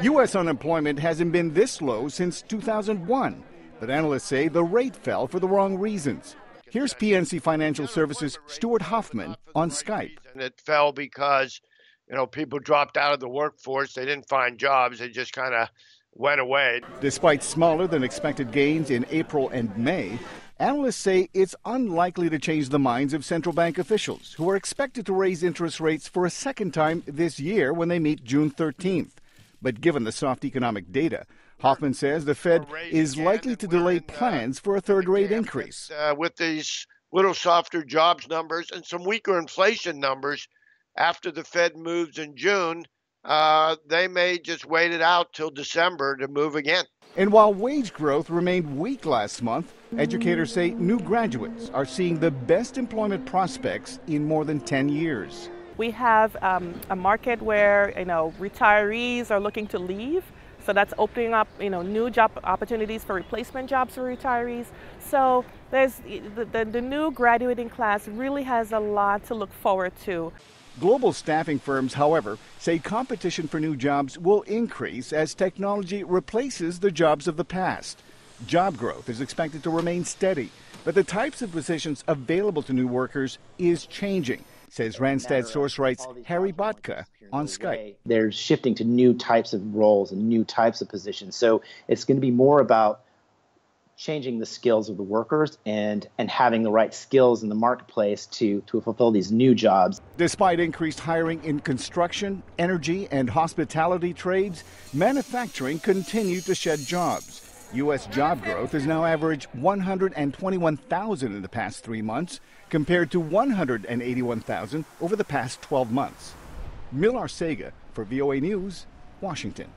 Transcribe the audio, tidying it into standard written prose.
U.S. unemployment hasn't been this low since 2001, but analysts say the rate fell for the wrong reasons. Here's PNC Financial Services' Stuart Hoffman on Skype. And it fell because, people dropped out of the workforce. They didn't find jobs. They just kind of went away. Despite smaller than expected gains in April and May, analysts say it's unlikely to change the minds of central bank officials, who are expected to raise interest rates for a second time this year when they meet June 13th. But given the soft economic data, Hoffman says the Fed is likely to delay plans for a third rate increase. With these little softer jobs numbers and some weaker inflation numbers, after the Fed moves in June, they may just wait it out till December to move again. And while wage growth remained weak last month, educators say new graduates are seeing the best employment prospects in more than 10 years. We have a market where retirees are looking to leave, so that's opening up new job opportunities for replacement jobs for retirees. So there's the new graduating class really has a lot to look forward to. Global staffing firms, however, say competition for new jobs will increase as technology replaces the jobs of the past. Job growth is expected to remain steady, but the types of positions available to new workers is changing, says Randstad SourceRight's Harry Botka on Skype. They're shifting to new types of roles and new types of positions. So it's going to be more about changing the skills of the workers and having the right skills in the marketplace to fulfill these new jobs. Despite increased hiring in construction, energy, and hospitality trades, manufacturing continued to shed jobs. U.S. job growth has now averaged 121,000 in the past 3 months, compared to 181,000 over the past 12 months. Mil Arcega for VOA News, Washington.